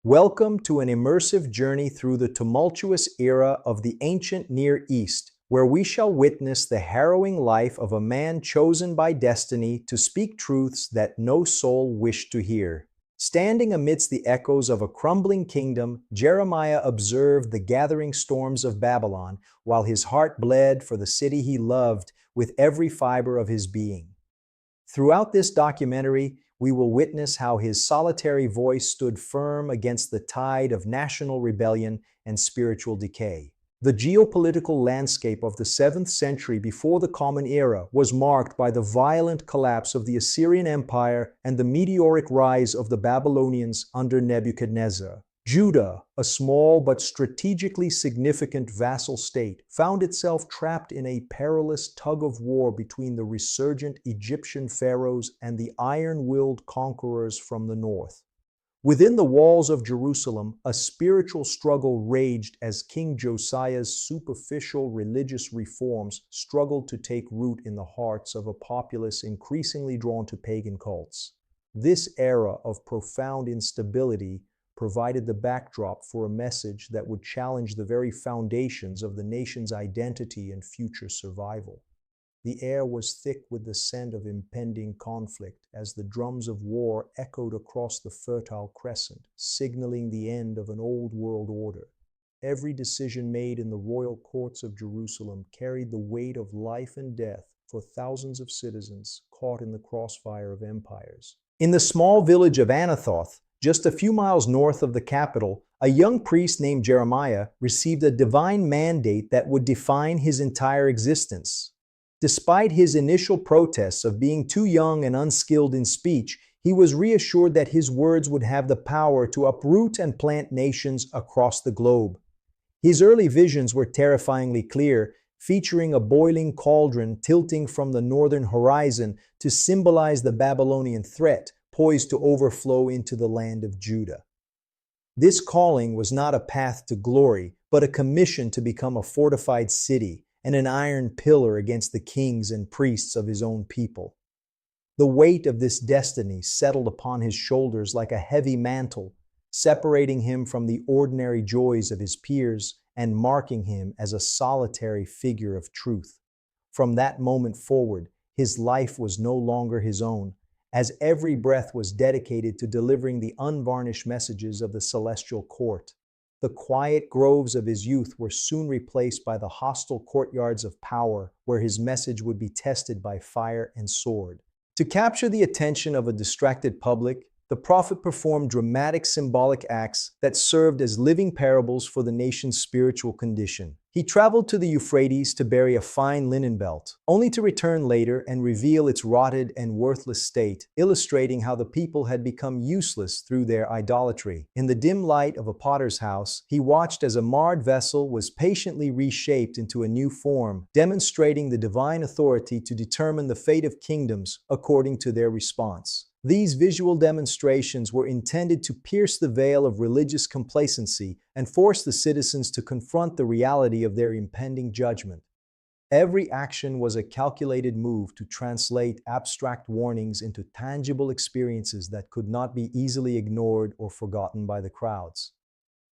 Welcome to an immersive journey through the tumultuous era of the ancient Near East, where we shall witness the harrowing life of a man chosen by destiny to speak truths that no soul wished to hear. Standing amidst the echoes of a crumbling kingdom, Jeremiah observed the gathering storms of Babylon, while his heart bled for the city he loved with every fiber of his being. Throughout this documentary, we will witness how his solitary voice stood firm against the tide of national rebellion and spiritual decay. The geopolitical landscape of the 7th century before the Common Era was marked by the violent collapse of the Assyrian Empire and the meteoric rise of the Babylonians under Nebuchadnezzar. Judah, a small but strategically significant vassal state, found itself trapped in a perilous tug-of-war between the resurgent Egyptian pharaohs and the iron-willed conquerors from the north. Within the walls of Jerusalem, a spiritual struggle raged as King Josiah's superficial religious reforms struggled to take root in the hearts of a populace increasingly drawn to pagan cults. This era of profound instability provided the backdrop for a message that would challenge the very foundations of the nation's identity and future survival. The air was thick with the scent of impending conflict as the drums of war echoed across the Fertile Crescent, signaling the end of an old world order. Every decision made in the royal courts of Jerusalem carried the weight of life and death for thousands of citizens caught in the crossfire of empires. In the small village of Anathoth, just a few miles north of the capital, a young priest named Jeremiah received a divine mandate that would define his entire existence. Despite his initial protests of being too young and unskilled in speech, he was reassured that his words would have the power to uproot and plant nations across the globe. His early visions were terrifyingly clear, featuring a boiling cauldron tilting from the northern horizon to symbolize the Babylonian threat, poised to overflow into the land of Judah. This calling was not a path to glory, but a commission to become a fortified city and an iron pillar against the kings and priests of his own people. The weight of this destiny settled upon his shoulders like a heavy mantle, separating him from the ordinary joys of his peers and marking him as a solitary figure of truth. From that moment forward, his life was no longer his own, as every breath was dedicated to delivering the unvarnished messages of the celestial court. The quiet groves of his youth were soon replaced by the hostile courtyards of power, where his message would be tested by fire and sword. To capture the attention of a distracted public, the prophet performed dramatic symbolic acts that served as living parables for the nation's spiritual condition. He traveled to the Euphrates to bury a fine linen belt, only to return later and reveal its rotted and worthless state, illustrating how the people had become useless through their idolatry. In the dim light of a potter's house, he watched as a marred vessel was patiently reshaped into a new form, demonstrating the divine authority to determine the fate of kingdoms according to their response. These visual demonstrations were intended to pierce the veil of religious complacency and force the citizens to confront the reality of their impending judgment. Every action was a calculated move to translate abstract warnings into tangible experiences that could not be easily ignored or forgotten by the crowds.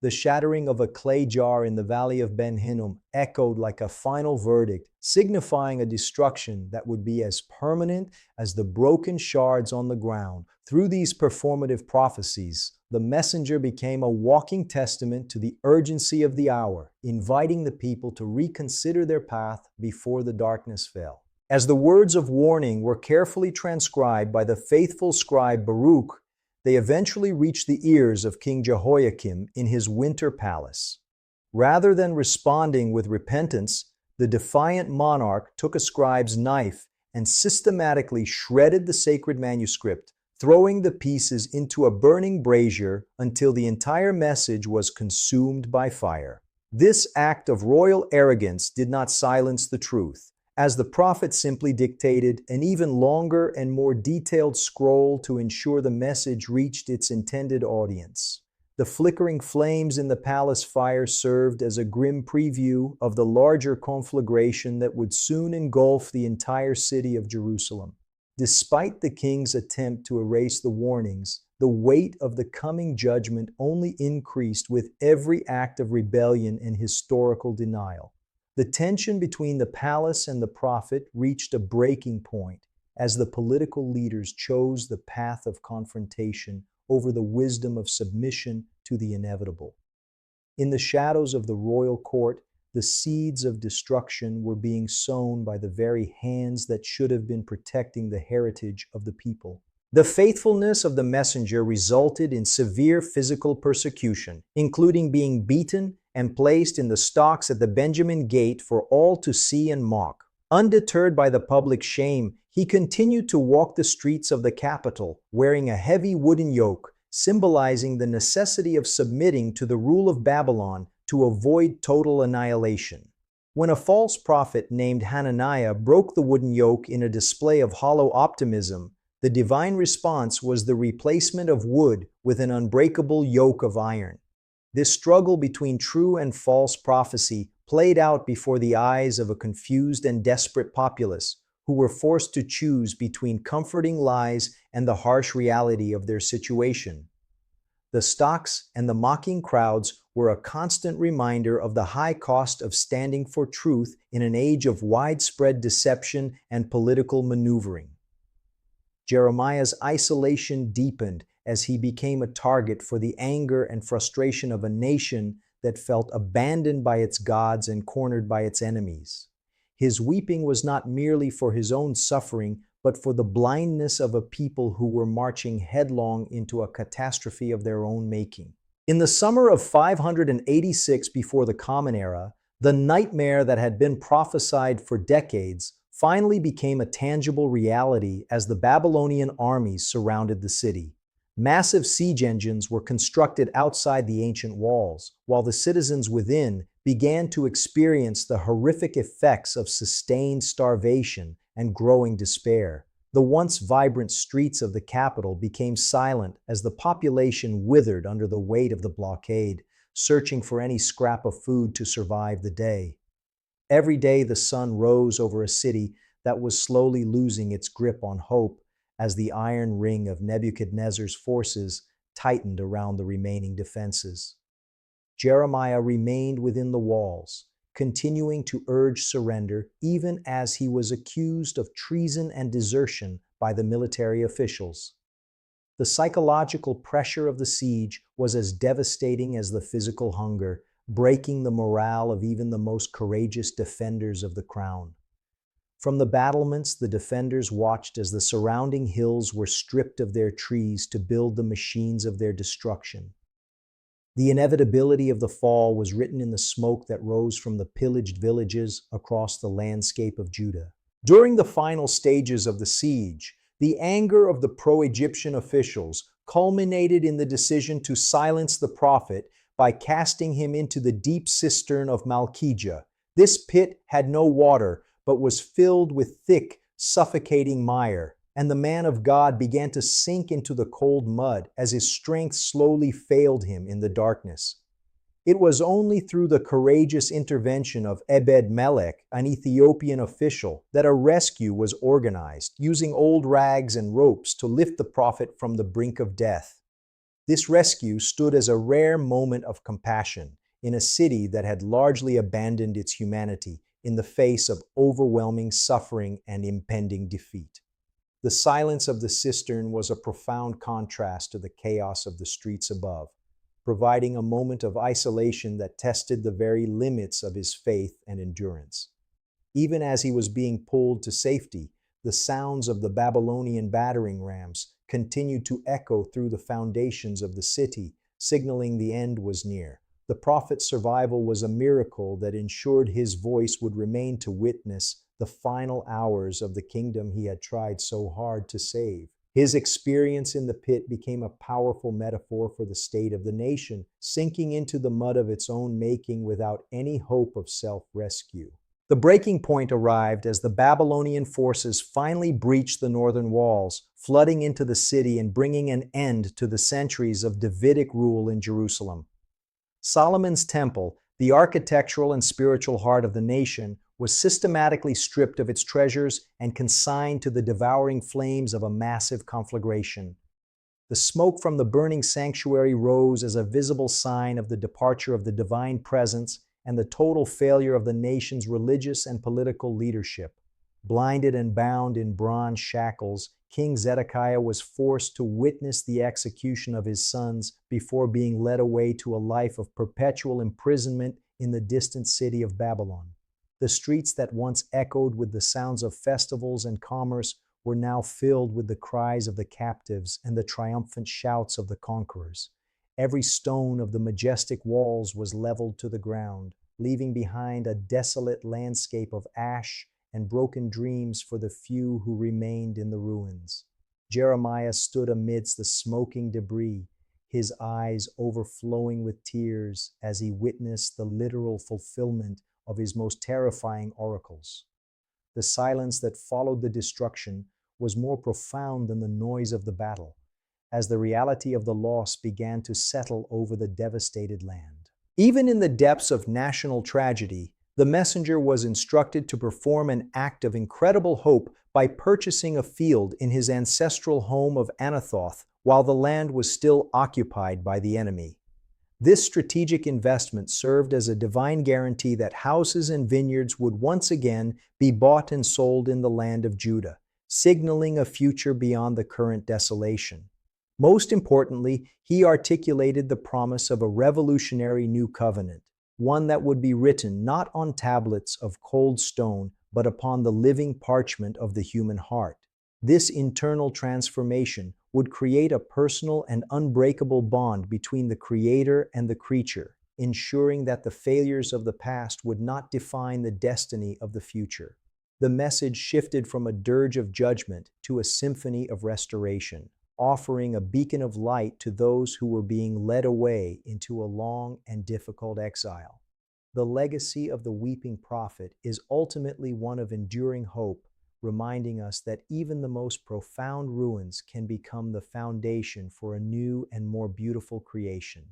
The shattering of a clay jar in the valley of Ben Hinnom echoed like a final verdict, signifying a destruction that would be as permanent as the broken shards on the ground. Through these performative prophecies, the messenger became a walking testament to the urgency of the hour, inviting the people to reconsider their path before the darkness fell. As the words of warning were carefully transcribed by the faithful scribe Baruch, they eventually reached the ears of King Jehoiakim in his winter palace. Rather than responding with repentance, the defiant monarch took a scribe's knife and systematically shredded the sacred manuscript, throwing the pieces into a burning brazier until the entire message was consumed by fire. This act of royal arrogance did not silence the truth, as the prophet simply dictated an even longer and more detailed scroll to ensure the message reached its intended audience. The flickering flames in the palace fire served as a grim preview of the larger conflagration that would soon engulf the entire city of Jerusalem. Despite the king's attempt to erase the warnings, the weight of the coming judgment only increased with every act of rebellion and historical denial. The tension between the palace and the prophet reached a breaking point as the political leaders chose the path of confrontation over the wisdom of submission to the inevitable. In the shadows of the royal court, the seeds of destruction were being sown by the very hands that should have been protecting the heritage of the people. The faithfulness of the messenger resulted in severe physical persecution, including being beaten and placed in the stocks at the Benjamin Gate for all to see and mock. Undeterred by the public shame, he continued to walk the streets of the capital, wearing a heavy wooden yoke, symbolizing the necessity of submitting to the rule of Babylon to avoid total annihilation. When a false prophet named Hananiah broke the wooden yoke in a display of hollow optimism, the divine response was the replacement of wood with an unbreakable yoke of iron. This struggle between true and false prophecy played out before the eyes of a confused and desperate populace who were forced to choose between comforting lies and the harsh reality of their situation. The stocks and the mocking crowds were a constant reminder of the high cost of standing for truth in an age of widespread deception and political maneuvering. Jeremiah's isolation deepened as he became a target for the anger and frustration of a nation that felt abandoned by its gods and cornered by its enemies. His weeping was not merely for his own suffering, but for the blindness of a people who were marching headlong into a catastrophe of their own making. In the summer of 586 before the Common Era, the nightmare that had been prophesied for decades finally became a tangible reality as the Babylonian armies surrounded the city. Massive siege engines were constructed outside the ancient walls, while the citizens within began to experience the horrific effects of sustained starvation and growing despair. The once vibrant streets of the capital became silent as the population withered under the weight of the blockade, searching for any scrap of food to survive the day. Every day the sun rose over a city that was slowly losing its grip on hope as the iron ring of Nebuchadnezzar's forces tightened around the remaining defenses. Jeremiah remained within the walls, continuing to urge surrender even as he was accused of treason and desertion by the military officials. The psychological pressure of the siege was as devastating as the physical hunger, breaking the morale of even the most courageous defenders of the crown. From the battlements, the defenders watched as the surrounding hills were stripped of their trees to build the machines of their destruction. The inevitability of the fall was written in the smoke that rose from the pillaged villages across the landscape of Judah. During the final stages of the siege, the anger of the pro-Egyptian officials culminated in the decision to silence the prophet by casting him into the deep cistern of Malchijah. This pit had no water, but was filled with thick, suffocating mire, and the man of God began to sink into the cold mud as his strength slowly failed him in the darkness. It was only through the courageous intervention of Ebed-Melech, an Ethiopian official, that a rescue was organized, using old rags and ropes to lift the prophet from the brink of death. This rescue stood as a rare moment of compassion in a city that had largely abandoned its humanity in the face of overwhelming suffering and impending defeat. The silence of the cistern was a profound contrast to the chaos of the streets above, providing a moment of isolation that tested the very limits of his faith and endurance. Even as he was being pulled to safety, the sounds of the Babylonian battering rams continued to echo through the foundations of the city, signaling the end was near. The prophet's survival was a miracle that ensured his voice would remain to witness the final hours of the kingdom he had tried so hard to save. His experience in the pit became a powerful metaphor for the state of the nation, sinking into the mud of its own making without any hope of self-rescue. The breaking point arrived as the Babylonian forces finally breached the northern walls, flooding into the city and bringing an end to the centuries of Davidic rule in Jerusalem. Solomon's temple, the architectural and spiritual heart of the nation, was systematically stripped of its treasures and consigned to the devouring flames of a massive conflagration. The smoke from the burning sanctuary rose as a visible sign of the departure of the divine presence and the total failure of the nation's religious and political leadership. Blinded and bound in bronze shackles, King Zedekiah was forced to witness the execution of his sons before being led away to a life of perpetual imprisonment in the distant city of Babylon. The streets that once echoed with the sounds of festivals and commerce were now filled with the cries of the captives and the triumphant shouts of the conquerors. Every stone of the majestic walls was leveled to the ground, leaving behind a desolate landscape of ash and broken dreams for the few who remained in the ruins. Jeremiah stood amidst the smoking debris, his eyes overflowing with tears as he witnessed the literal fulfillment of his most terrifying oracles. The silence that followed the destruction was more profound than the noise of the battle, as the reality of the loss began to settle over the devastated land. Even in the depths of national tragedy, the messenger was instructed to perform an act of incredible hope by purchasing a field in his ancestral home of Anathoth while the land was still occupied by the enemy. This strategic investment served as a divine guarantee that houses and vineyards would once again be bought and sold in the land of Judah, signaling a future beyond the current desolation. Most importantly, he articulated the promise of a revolutionary new covenant, one that would be written not on tablets of cold stone, but upon the living parchment of the human heart. This internal transformation would create a personal and unbreakable bond between the Creator and the creature, ensuring that the failures of the past would not define the destiny of the future. The message shifted from a dirge of judgment to a symphony of restoration, offering a beacon of light to those who were being led away into a long and difficult exile. The legacy of the weeping prophet is ultimately one of enduring hope, reminding us that even the most profound ruins can become the foundation for a new and more beautiful creation.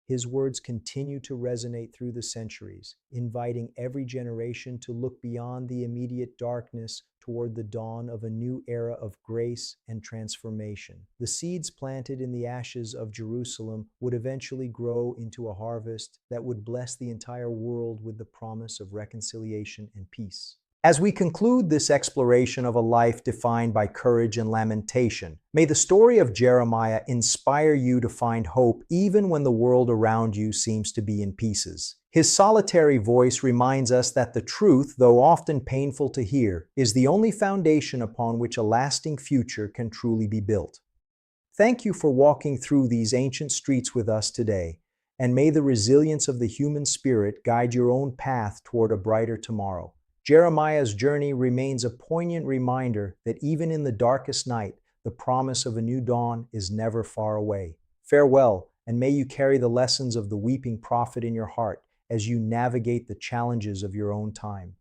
His words continue to resonate through the centuries, inviting every generation to look beyond the immediate darkness toward the dawn of a new era of grace and transformation. The seeds planted in the ashes of Jerusalem would eventually grow into a harvest that would bless the entire world with the promise of reconciliation and peace. As we conclude this exploration of a life defined by courage and lamentation, may the story of Jeremiah inspire you to find hope even when the world around you seems to be in pieces. His solitary voice reminds us that the truth, though often painful to hear, is the only foundation upon which a lasting future can truly be built. Thank you for walking through these ancient streets with us today, and may the resilience of the human spirit guide your own path toward a brighter tomorrow. Jeremiah's journey remains a poignant reminder that even in the darkest night, the promise of a new dawn is never far away. Farewell, and may you carry the lessons of the weeping prophet in your heart as you navigate the challenges of your own time.